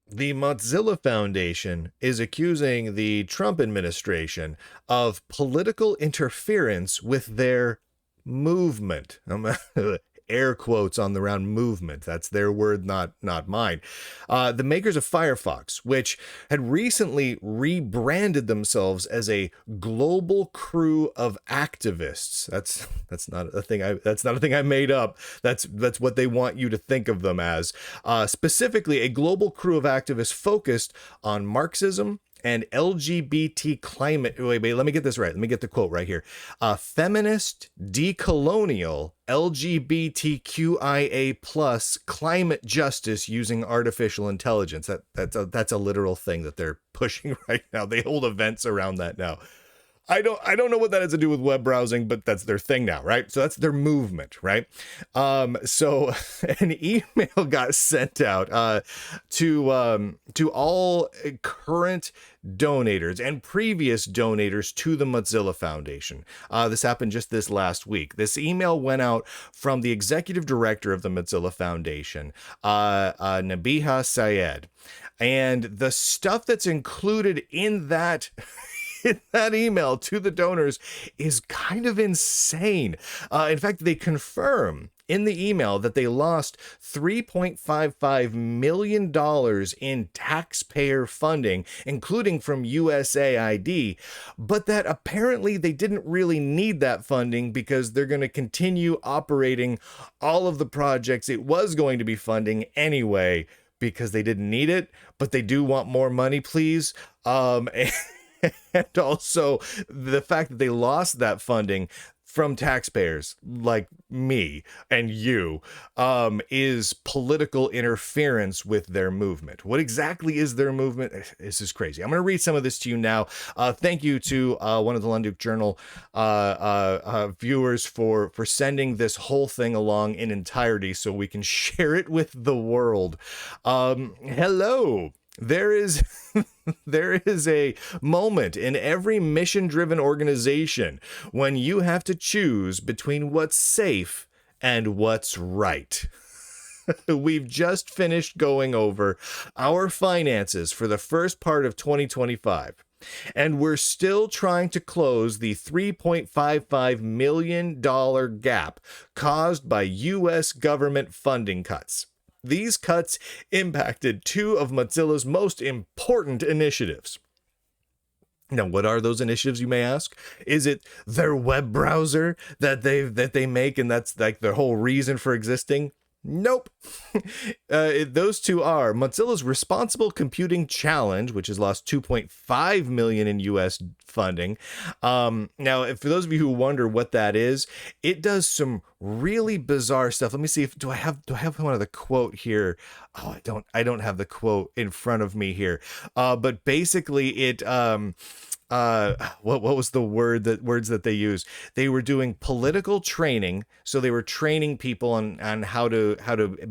The Mozilla Foundation is accusing the Trump administration of political interference with their movement. Air quotes on the round movement. That's their word, not mine. The makers of Firefox, which had recently rebranded themselves as a global crew of activists. That's not a thing. That's not a thing I made up. That's what they want you to think of them as. Specifically, a global crew of activists focused on Marxism and LGBT climate. Wait, let me get this right. Let me get the quote right here. Feminist, decolonial, LGBTQIA plus climate justice using artificial intelligence. That's a literal thing that they're pushing right now. They hold events around that now. I don't know what that has to do with web browsing, but that's their thing now, right? So that's their movement, right? So an email got sent out to all current donators and previous donators to the Mozilla Foundation. This happened just this last week. This email went out from the executive director of the Mozilla Foundation, Nabiha Syed, and the stuff that's included in that email to the donors is kind of insane. In fact, they confirm in the email that they lost $3.55 million in taxpayer funding, including from USAID, but that apparently they didn't really need that funding because they're going to continue operating all of the projects it was going to be funding anyway because they didn't need it, but they do want more money, please. And also the fact that they lost that funding from taxpayers like me and you is political interference with their movement. What exactly is their movement? This is crazy. I'm going to read some of this to you now. Thank you to one of the Lunduke Journal viewers for sending this whole thing along in entirety so we can share it with the world. Hello. There is there is a moment in every mission-driven organization when you have to choose between what's safe and what's right. We've just finished going over our finances for the first part of 2025. And we're still trying to close the $3.55 million gap caused by U.S. government funding cuts. These cuts impacted two of Mozilla's most important initiatives. Now, what are those initiatives, you may ask? Is it their web browser that they make and that's like their whole reason for existing? Nope. Those two are Mozilla's Responsible Computing Challenge, which has lost $2.5 million in U.S. funding. Now, for those of you who wonder what that is, it does some really bizarre stuff. Let me see if do I have one of the quote here? Oh, I don't have the quote in front of me here. But basically, it what was the words that they use? They were doing political training, so they were training people on how to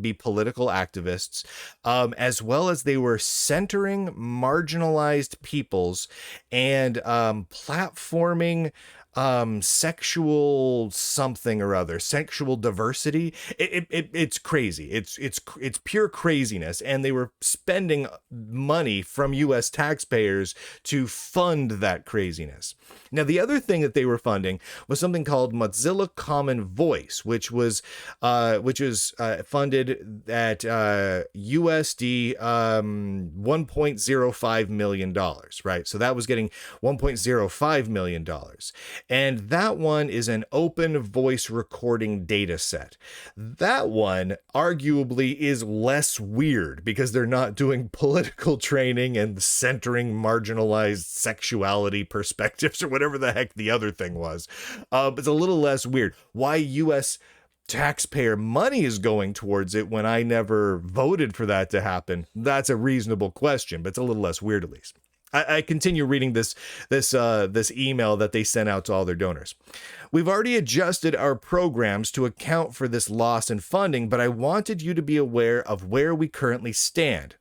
be political activists, as well as they were centering marginalized peoples and platforming sexual something or other, sexual diversity. It's crazy. It's pure craziness. And they were spending money from US taxpayers to fund that craziness. Now, the other thing that they were funding was something called Mozilla Common Voice, which was funded at USD $1.05 million, right? So that was getting $1.05 million. And that one is an open voice recording data set. That one arguably is less weird because they're not doing political training and centering marginalized sexuality perspectives or whatever the heck the other thing was. It's a little less weird. Why U.S. taxpayer money is going towards it when I never voted for that to happen? That's a reasonable question, but it's a little less weird at least. I continue reading this email that they sent out to all their donors. We've already adjusted our programs to account for this loss in funding, but I wanted you to be aware of where we currently stand.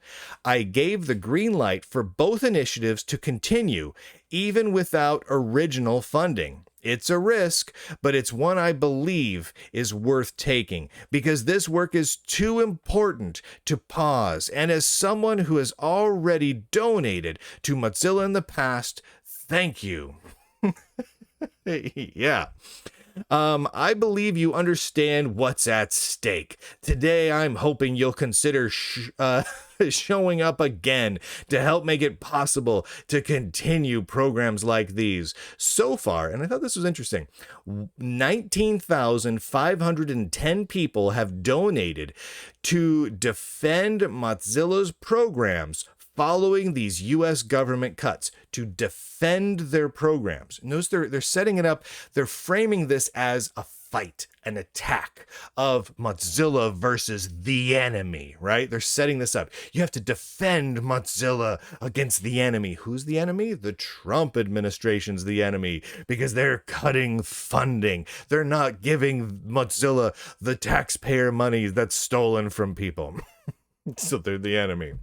I gave the green light for both initiatives to continue, even without original funding. It's a risk, but it's one I believe is worth taking because this work is too important to pause. And as someone who has already donated to Mozilla in the past, thank you. Yeah. I believe you understand what's at stake. Today, I'm hoping you'll consider showing up again to help make it possible to continue programs like these. So far, and I thought this was interesting, 19,510 people have donated to defend Mozilla's programs following these U.S. government cuts, to defend their programs. Notice they're setting it up, they're framing this as a fight, an attack of Mozilla versus the enemy, right? They're setting this up. You have to defend Mozilla against the enemy. Who's the enemy? The Trump administration's the enemy because they're cutting funding. They're not giving Mozilla the taxpayer money that's stolen from people. So they're the enemy.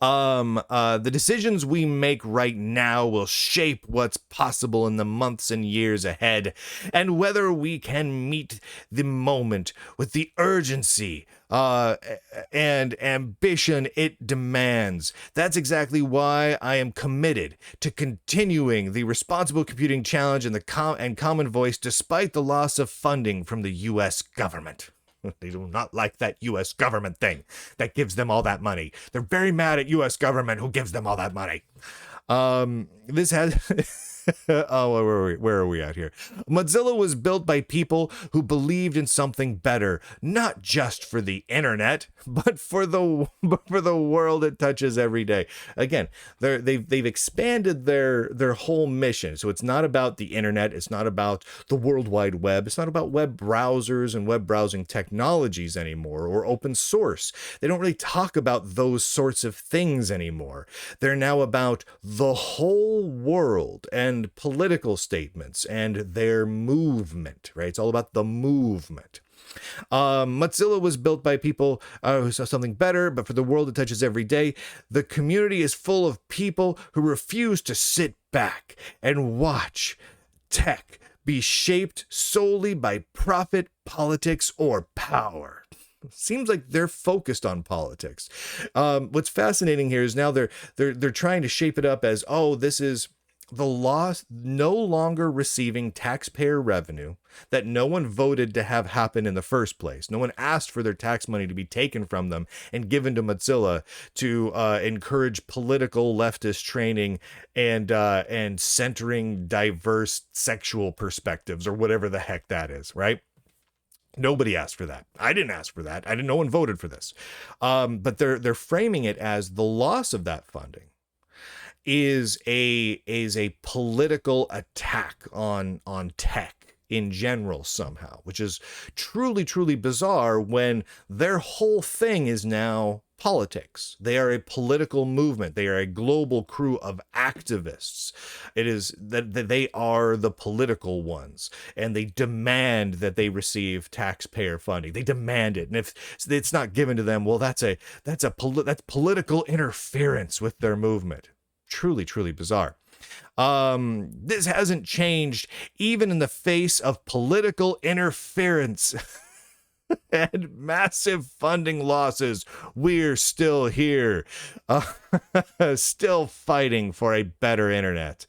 The decisions we make right now will shape what's possible in the months and years ahead, and whether we can meet the moment with the urgency and ambition it demands. That's exactly why I am committed to continuing the Responsible Computing Challenge and the Common Voice despite the loss of funding from the U.S. government. They do not like that U.S. government thing that gives them all that money. They're very mad at U.S. government who gives them all that money. This has... Oh, where are we at here? Mozilla was built by people who believed in something better, not just for the internet, but for the world it touches every day. Again, they've expanded their whole mission. So it's not about the internet. It's not about the World Wide Web. It's not about web browsers and web browsing technologies anymore, or open source. They don't really talk about those sorts of things anymore. They're now about the whole world and political statements and their movement, right? It's all about the movement. Mozilla was built by people who saw something better, but for the world it touches every day. The community is full of people who refuse to sit back and watch tech be shaped solely by profit, politics, or power. Seems like they're focused on politics. What's fascinating here is now they're trying to shape it up as, oh, this is the loss, no longer receiving taxpayer revenue that no one voted to have happen in the first place. No one asked for their tax money to be taken from them and given to Mozilla to encourage political leftist training and centering diverse sexual perspectives, or whatever the heck that is, right? Nobody asked for that. I didn't ask for that. No one voted for this. But they're framing it as the loss of that funding is a political attack on tech in general somehow, which is truly, truly bizarre when their whole thing is now politics. They are a political movement. They are a global crew of activists. It is that they are the political ones, and they demand that they receive taxpayer funding. They demand it, and if it's not given to them, well, that's political interference with their movement. Truly, truly bizarre. This hasn't changed even in the face of political interference and massive funding losses. We're still here, still fighting for a better internet.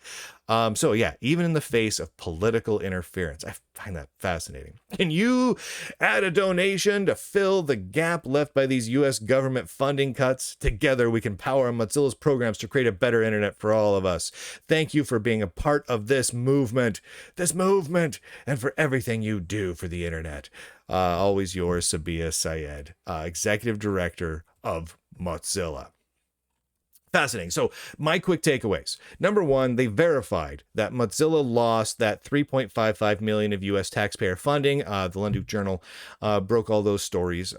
So yeah, even in the face of political interference, I find that fascinating. Can you add a donation to fill the gap left by these U.S. government funding cuts? Together, we can power Mozilla's programs to create a better internet for all of us. Thank you for being a part of this movement, and for everything you do for the internet. Always yours, Sabia Syed, Executive Director of Mozilla. Fascinating. So my quick takeaways. Number one, they verified that Mozilla lost that $3.55 million of U.S. taxpayer funding. The Lunduke Journal broke all those stories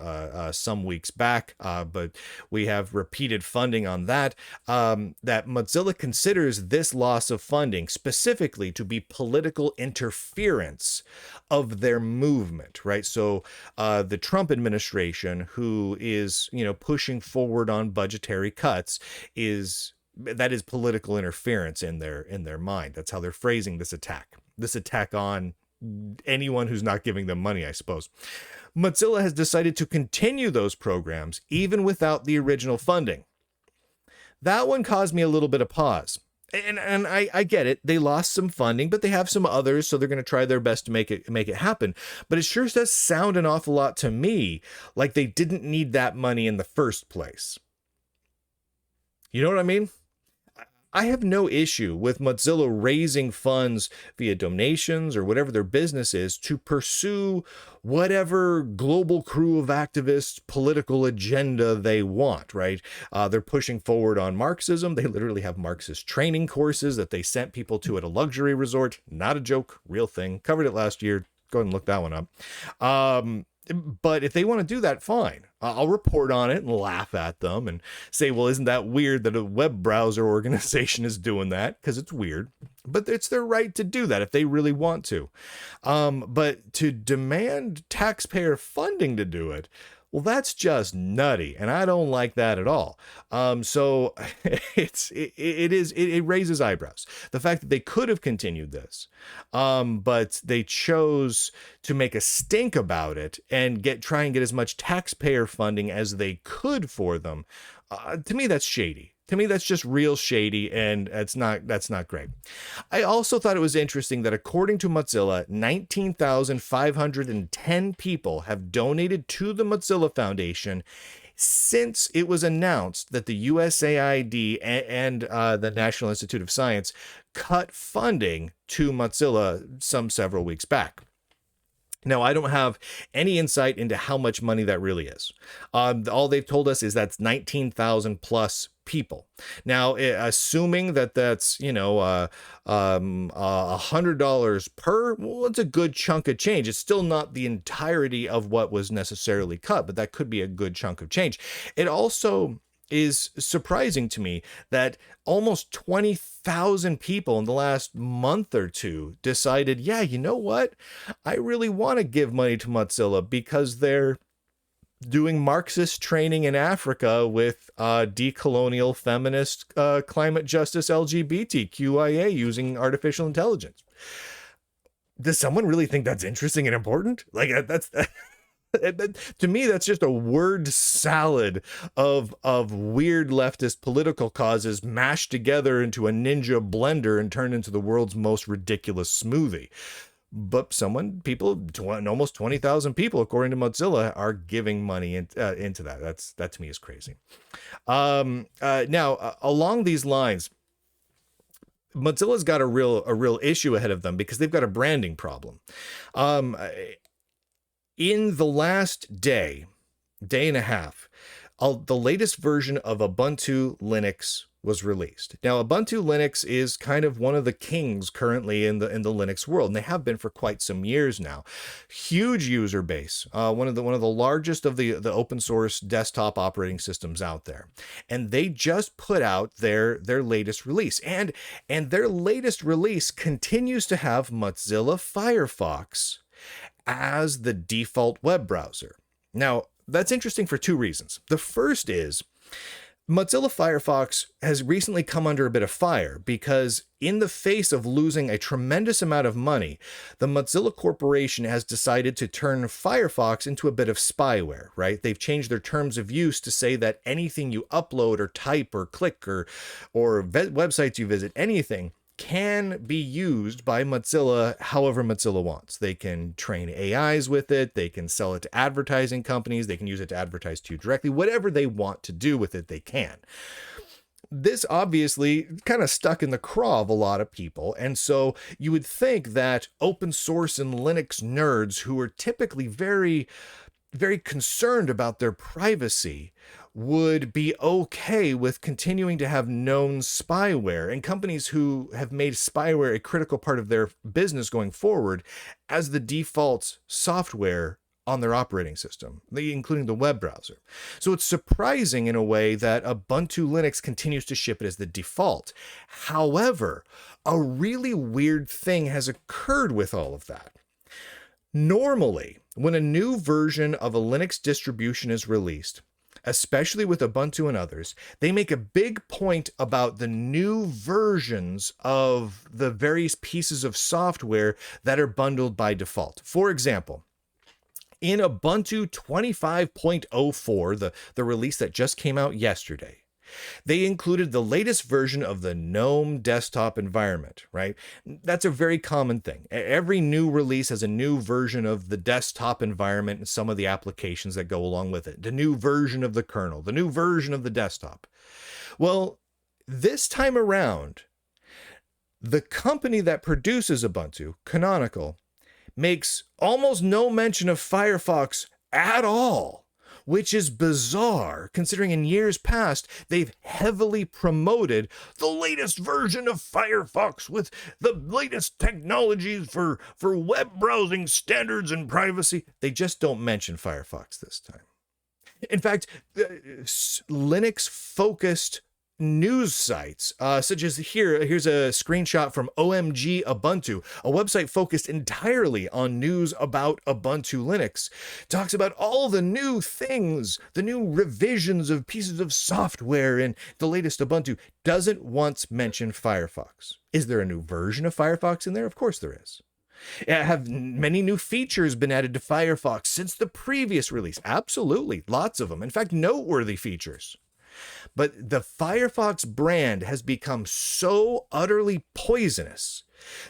some weeks back, but we have repeated funding on that. That Mozilla considers this loss of funding specifically to be political interference of their movement, right? So the Trump administration, who is, pushing forward on budgetary cuts, is that is political interference in their mind. That's how they're phrasing this attack on anyone who's not giving them money, I suppose. Mozilla has decided to continue those programs even without the original funding. That one caused me a little bit of pause. And I get it. They lost some funding, but they have some others, so they're going to try their best to make it happen. But it sure does sound an awful lot to me like they didn't need that money in the first place. You know what I mean? I have no issue with Mozilla raising funds via donations or whatever their business is to pursue whatever global crew of activists political agenda they want, right? They're pushing forward on Marxism. They literally have Marxist training courses that they sent people to at a luxury resort. Not a joke, real thing. Covered it last year. Go ahead and look that one up. But if they want to do that, fine. I'll report on it and laugh at them and say, well, isn't that weird that a web browser organization is doing that? Because it's weird. But it's their right to do that if they really want to. But to demand taxpayer funding to do it, well, that's just nutty, and I don't like that at all. So it raises eyebrows. The fact that they could have continued this, but they chose to make a stink about it and try and get as much taxpayer funding as they could for them. To me, that's shady. To me, that's just real shady, and that's not great. I also thought it was interesting that according to Mozilla, 19,510 people have donated to the Mozilla Foundation since it was announced that the USAID and the National Institute of Science cut funding to Mozilla several weeks back. Now, I don't have any insight into how much money that really is. All they've told us is that's 19,000 plus people. Now, assuming that that's, $100 per, well, it's a good chunk of change. It's still not the entirety of what was necessarily cut, but that could be a good chunk of change. It also is surprising to me that almost 20,000 people in the last month or two decided, yeah, you know what? I really want to give money to Mozilla because they're doing Marxist training in Africa with decolonial feminist climate justice LGBTQIA using artificial intelligence. Does someone really think that's interesting and important? Like that's to me, that's just a word salad of weird leftist political causes mashed together into a ninja blender and turned into the world's most ridiculous smoothie. But almost 20,000 people, according to Mozilla, are giving money into that. That to me is crazy. Now, along these lines, Mozilla's got a real issue ahead of them because they've got a branding problem. In the last day and a half, the latest version of Ubuntu Linux was released. Now, Ubuntu Linux is kind of one of the kings currently in the Linux world, and they have been for quite some years now. Huge user base, one of the largest of the open source desktop operating systems out there, and they just put out their latest release, and their latest release continues to have Mozilla Firefox as the default web browser. Now, that's interesting for two reasons. The first is Mozilla Firefox has recently come under a bit of fire because in the face of losing a tremendous amount of money, the Mozilla Corporation has decided to turn Firefox into a bit of spyware, right? They've changed their terms of use to say that anything you upload or type or click or websites you visit, anything can be used by Mozilla however Mozilla wants. They can train AIs with it. They can sell it to advertising companies. They can use it to advertise to you directly. Whatever they want to do with it, they can. This obviously kind of stuck in the craw of a lot of people. And so you would think that open source and Linux nerds who are typically very, very concerned about their privacy would be okay with continuing to have known spyware, and companies who have made spyware a critical part of their business going forward as the default software on their operating system, including the web browser. So it's surprising in a way that Ubuntu Linux continues to ship it as the default. However, a really weird thing has occurred with all of that. Normally, when a new version of a Linux distribution is released, especially with Ubuntu and others, they make a big point about the new versions of the various pieces of software that are bundled by default. For example, in Ubuntu 25.04, the release that just came out yesterday, they included the latest version of the GNOME desktop environment, right? That's a very common thing. Every new release has a new version of the desktop environment and some of the applications that go along with it. The new version of the kernel, the new version of the desktop. Well, this time around, the company that produces Ubuntu, Canonical, makes almost no mention of Firefox at all, which is bizarre considering in years past they've heavily promoted the latest version of Firefox with the latest technologies for web browsing standards and privacy. They just don't mention Firefox this time. In fact, Linux-focused news sites, such as here's a screenshot from OMG Ubuntu, a website focused entirely on news about Ubuntu Linux, talks about all the new things, the new revisions of pieces of software in the latest Ubuntu, doesn't once mention Firefox. Is there a new version of Firefox in there? Of course there is. Have many new features been added to Firefox since the previous release? Absolutely, lots of them. In fact, noteworthy features. But the Firefox brand has become so utterly poisonous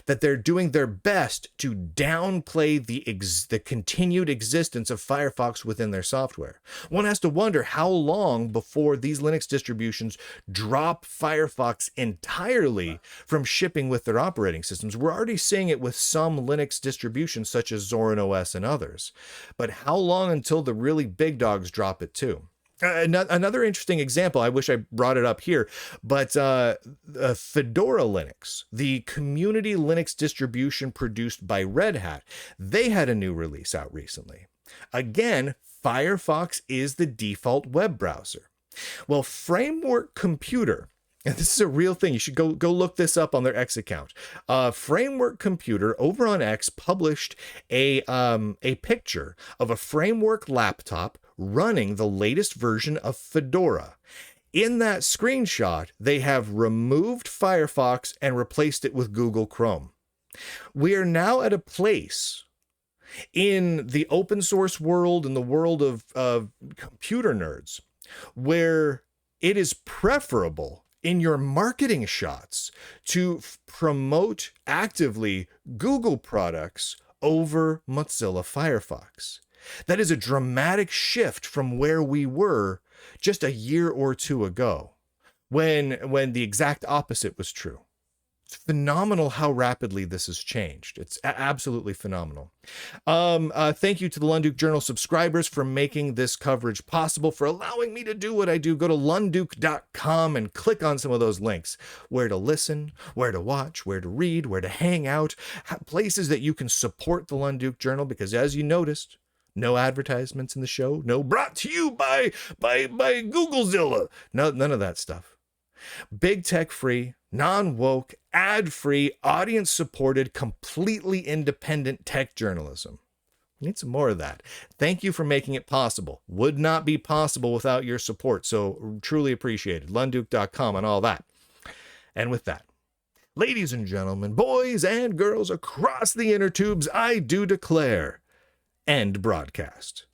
that they're doing their best to downplay the continued existence of Firefox within their software. One has to wonder how long before these Linux distributions drop Firefox entirely from shipping with their operating systems. We're already seeing it with some Linux distributions such as Zorin OS and others. But how long until the really big dogs drop it too? Another interesting example, I wish I brought it up here, but Fedora Linux, the community Linux distribution produced by Red Hat, they had a new release out recently. Again, Firefox is the default web browser. Well, Framework Computer, and this is a real thing, you should go look this up on their X account. Framework Computer over on X published a picture of a Framework laptop running the latest version of Fedora. In that screenshot, they have removed Firefox and replaced it with Google Chrome. We are now at a place in the open source world, in the world of computer nerds, where it is preferable in your marketing shots to promote actively Google products over Mozilla Firefox. That is a dramatic shift from where we were just a year or two ago, when the exact opposite was true. It's phenomenal how rapidly this has changed. It's absolutely phenomenal. Thank you to the Lunduke Journal subscribers for making this coverage possible, for allowing me to do what I do. Go to lunduke.com and click on some of those links. Where to listen, where to watch, where to read, where to hang out, places that you can support the Lunduke Journal, because as you noticed, no advertisements in the show, no brought to you by Googlezilla. No, none of that stuff. Big tech free, non-woke, ad-free, audience-supported, completely independent tech journalism. We need some more of that. Thank you for making it possible. Would not be possible without your support, so truly appreciated. Lunduke.com and all that. And with that, ladies and gentlemen, boys and girls across the inner tubes, I do declare end broadcast.